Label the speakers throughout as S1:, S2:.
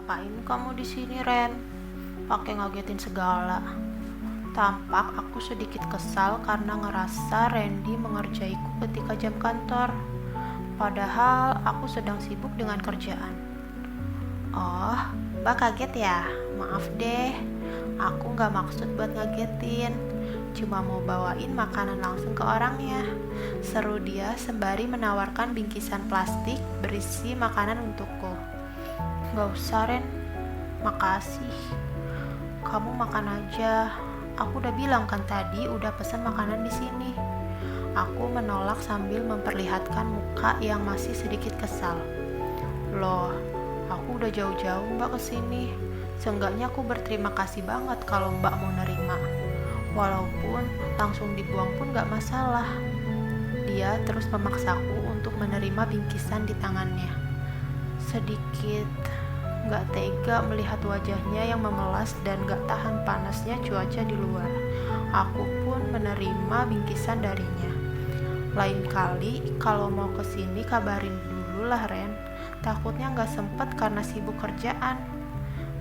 S1: Ngapain kamu di sini, Ren? Pakai ngagetin segala. Tampak aku sedikit kesal karena ngerasa Randy mengerjaiku ketika jam kantor. Padahal aku sedang sibuk dengan kerjaan. Oh, Mbak kaget ya? Maaf deh, aku gak maksud buat ngagetin. Cuma mau bawain makanan langsung ke orangnya. Seru dia sembari menawarkan bingkisan plastik berisi makanan untukku. Gak usah, Ren. Makasih. Kamu makan aja. Aku udah bilang kan tadi udah pesen makanan di sini. Aku menolak sambil memperlihatkan muka yang masih sedikit kesal. Loh, aku udah jauh-jauh Mbak kesini. Seenggaknya aku berterima kasih banget kalau Mbak mau nerima. Walaupun langsung dibuang pun gak masalah. Dia terus memaksaku untuk menerima bingkisan di tangannya. Sedikit gak tega melihat wajahnya yang memelas dan gak tahan panasnya cuaca di luar. Aku pun menerima bingkisan darinya. Lain kali kalau mau kesini kabarin dulu lah, Ren. Takutnya gak sempet karena sibuk kerjaan,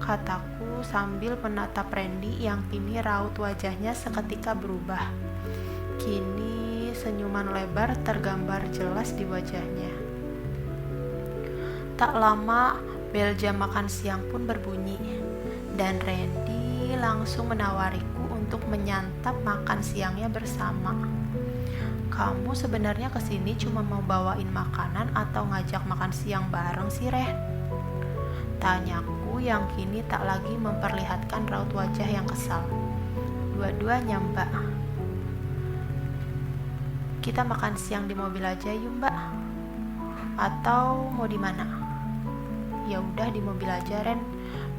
S1: kataku sambil menatap Randy yang kini raut wajahnya seketika berubah. Kini senyuman lebar tergambar jelas di wajahnya. Tak lama bel jam makan siang pun berbunyi, dan Randy langsung menawariku untuk menyantap makan siangnya bersama. Kamu sebenarnya kesini cuma mau bawain makanan atau ngajak makan siang bareng sih, Ren? Tanyaku yang kini tak lagi memperlihatkan raut wajah yang kesal. Dua-duanya, Mbak. Kita makan siang di mobil aja yuk, Mbak. Atau mau di mana? Ya udah di mobil aja, Ren.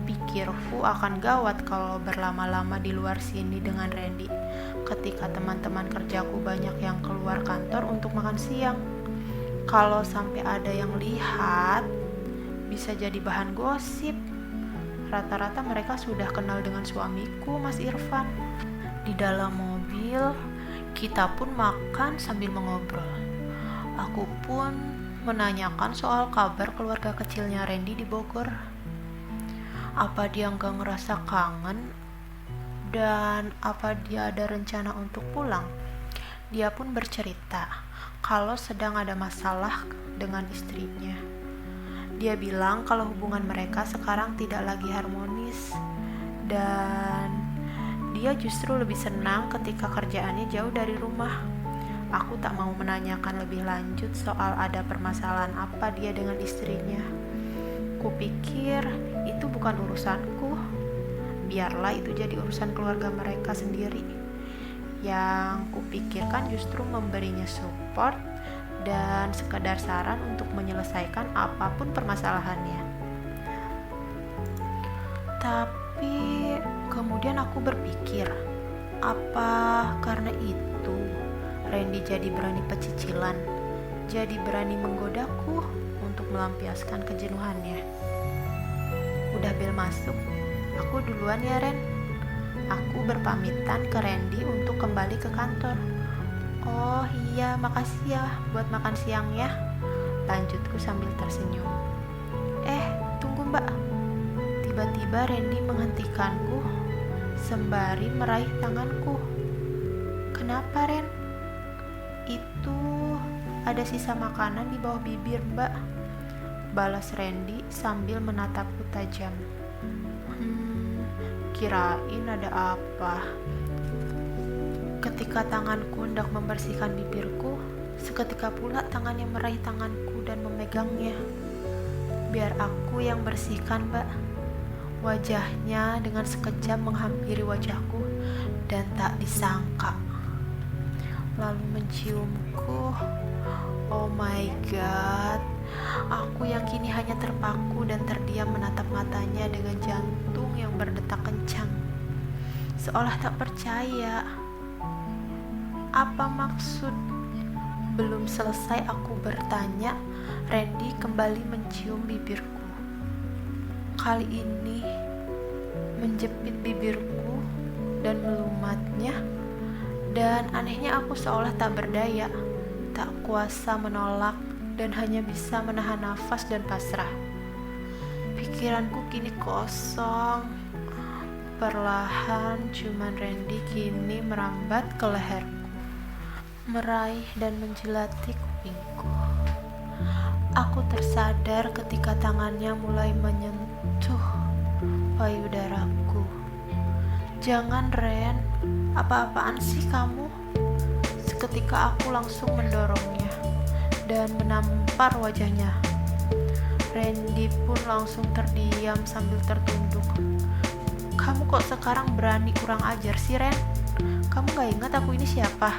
S1: Pikirku akan gawat kalau berlama-lama di luar sini dengan Randy ketika teman-teman kerjaku banyak yang keluar kantor untuk makan siang. Kalau sampai ada yang lihat, bisa jadi bahan gosip. Rata-rata mereka sudah kenal dengan suamiku, Mas Irfan. Di dalam mobil, kita pun makan sambil mengobrol. Aku pun menanyakan soal kabar keluarga kecilnya Randy di Bogor. Apa dia nggak ngerasa kangen? Dan apa dia ada rencana untuk pulang? Dia pun bercerita kalau sedang ada masalah dengan istrinya. Dia bilang kalau hubungan mereka sekarang tidak lagi harmonis, dan dia justru lebih senang ketika kerjaannya jauh dari rumah. Aku tak mau menanyakan lebih lanjut soal ada permasalahan apa dia dengan istrinya. Kupikir itu bukan urusanku. Biarlah itu jadi urusan keluarga mereka sendiri. Yang kupikirkan justru memberinya support dan sekedar saran untuk menyelesaikan apapun permasalahannya. Tapi kemudian aku berpikir, apa karena itu Randy jadi berani pecicilan, jadi berani menggodaku untuk melampiaskan kejenuhannya. Udah bel masuk, aku duluan ya, Ren. Aku berpamitan ke Randy untuk kembali ke kantor. Oh iya, makasih ya buat makan siangnya, lanjutku sambil tersenyum. Tunggu Mbak. Tiba-tiba Randy menghentikanku sembari meraih tanganku. Kenapa, Ren? Itu ada sisa makanan di bawah bibir, Mbak, balas Randy sambil menatapku tajam. Kirain ada apa. Ketika tanganku hendak membersihkan bibirku, seketika pula tangannya meraih tanganku dan memegangnya. Biar aku yang bersihkan, Mbak. Wajahnya dengan sekejap menghampiri wajahku dan tak disangka lalu menciumku. Oh my god, aku yang kini hanya terpaku dan terdiam menatap matanya dengan jantung yang berdetak kencang, seolah tak percaya. Apa maksud? Belum selesai aku bertanya, Randy kembali mencium bibirku. Kali ini menjepit bibirku dan melumatnya. Dan anehnya aku seolah tak berdaya, tak kuasa menolak dan hanya bisa menahan nafas dan pasrah. Pikiranku kini kosong. Perlahan ciuman Randy kini merambat ke leherku, meraih dan menjilati kupingku. Aku tersadar ketika tangannya mulai menyentuh payudaraku. Jangan, Ren, apa-apaan sih kamu? Seketika aku langsung mendorongnya dan menampar wajahnya. Randy pun langsung terdiam sambil tertunduk. Kamu kok sekarang berani kurang ajar sih, Ren? Kamu gak ingat aku ini siapa?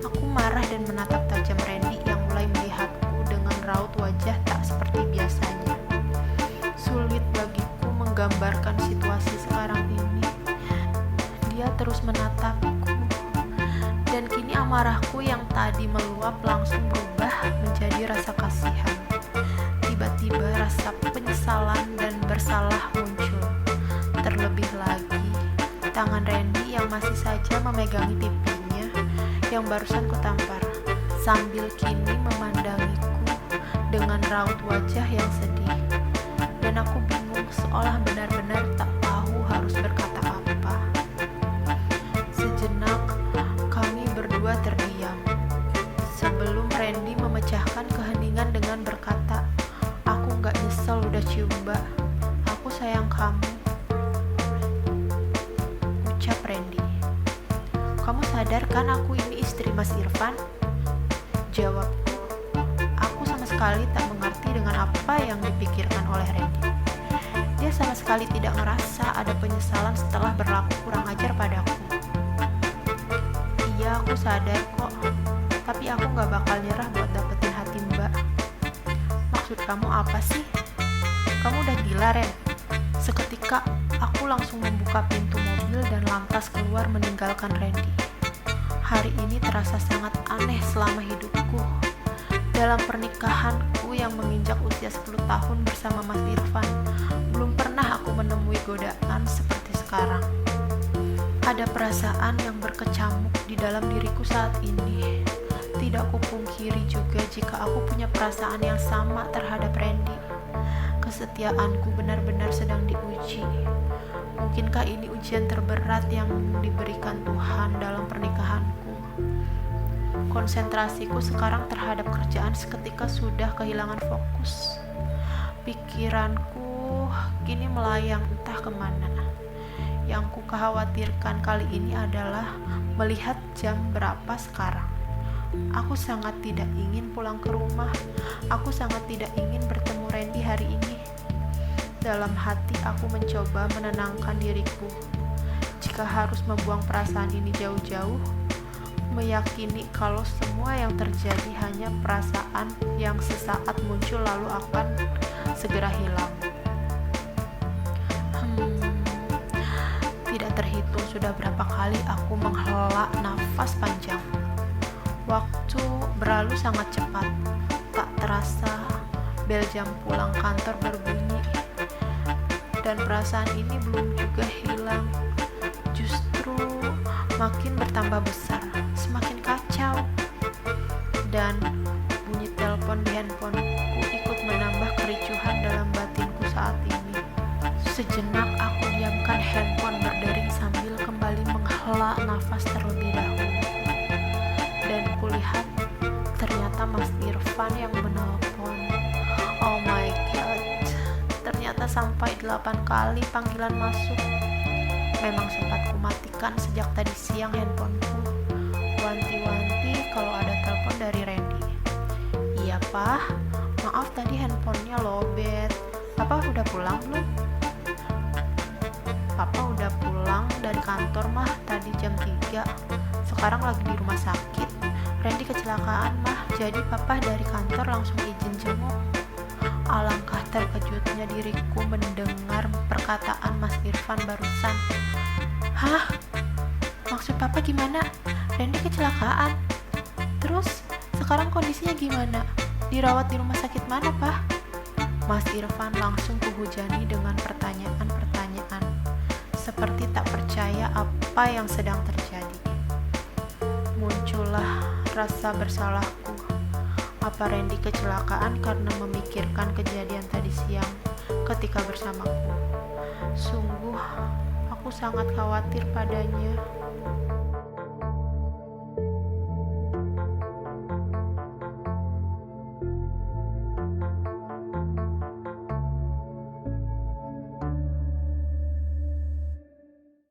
S1: Aku marah dan menatap tajam Randy yang mulai melihatku dengan raut wajah tak seperti biasanya. Sulit bagiku menggambarkan situasi sekarang ini. Dia terus menatapku, dan kini amarahku yang tadi meluap langsung berubah menjadi rasa kasihan. Tiba-tiba rasa penyesalan dan bersalah muncul. Terlebih lagi, tangan Randy yang masih saja memegangi pipinya yang barusan kutampar, sambil kini memandangiku dengan raut wajah yang sedih. Dan aku bingung seolah benar-benar tak tahu harus berkata apa. Sejenak, kami berdua terdiam. Sebelum Randy memecahkan keheningan dengan berkata, "Aku gak nyesel udah cium mbak. Aku sayang kamu." Ucap Randy. "Kamu sadar kan aku ini istri Mas Irfan?" Jawabku. Aku sama sekali tak mengerti dengan apa yang dipikirkan oleh Randy. Dia sama sekali tidak merasa ada penyesalan setelah berlaku kurang ajar padaku. "Iya, aku sadar kok. Tapi aku gak bakal nyerah buat dapetin hati mbak." "Maksud kamu apa sih? Kamu udah gila, Ren?" Seketika aku langsung membuka pintu mobil dan lantas keluar meninggalkan Randy. Hari ini terasa sangat aneh selama hidupku. Dalam pernikahanku yang menginjak usia 10 tahun bersama Mas Irfan, belum pernah aku menemui godaan seperti sekarang. Ada perasaan yang berkecamuk di dalam diriku saat ini. Tidak kupungkiri juga jika aku punya perasaan yang sama terhadap Randy. Kesetiaanku benar-benar sedang diuji. Mungkinkah ini ujian terberat yang diberikan Tuhan dalam pernikahanku? Konsentrasiku sekarang terhadap kerjaan seketika sudah kehilangan fokus. Pikiranku kini melayang entah kemana. Yang ku khawatirkan kali ini adalah melihat jam berapa sekarang. Aku sangat tidak ingin pulang ke rumah. Aku sangat tidak ingin bertemu Randy hari ini. Dalam hati aku mencoba menenangkan diriku. Jika harus membuang perasaan ini jauh-jauh, meyakini kalau semua yang terjadi hanya perasaan yang sesaat muncul lalu akan segera hilang. Tidak terhitung sudah berapa kali aku menghela nafas panjang. Waktu berlalu sangat cepat. Tak terasa bel jam pulang kantor berbunyi. Dan perasaan ini belum juga hilang. Justru makin bertambah besar, semakin kacau. Dan bunyi telepon di handphoneku ikut menambah kericuhan dalam batinku saat ini. Sejenak aku diamkan handphone berdering sambil kembali menghela nafas terlebih dahulu. Dan kulihat ternyata Mas Irfan yang menelpon. Oh my god, ternyata sampai 8 kali panggilan masuk. Memang sempat kumatikan sejak tadi siang handphoneku. Wanti-wanti kalau ada telepon dari Randy. "Iya Pak, maaf tadi handphonenya lowbat. Papa udah pulang belum?" "Papa udah pulang dari kantor mah tadi jam 3. Sekarang lagi di rumah sakit. Randy kecelakaan mah, jadi papa dari kantor langsung izin jenguk." Alangkah terkejutnya diriku mendengar perkataan Mas Irfan barusan. "Hah? Maksud papa gimana? Randy kecelakaan? Terus sekarang kondisinya gimana? Dirawat di rumah sakit mana, Pak?" Mas Irfan langsung kuhujani dengan pertanyaan-pertanyaan, seperti tak percaya apa yang sedang terjadi. Muncullah rasa bersalahku. Apa Randy kecelakaan karena memikirkan kejadian tadi siang? ketika bersamaku. Sungguh, aku sangat khawatir padanya.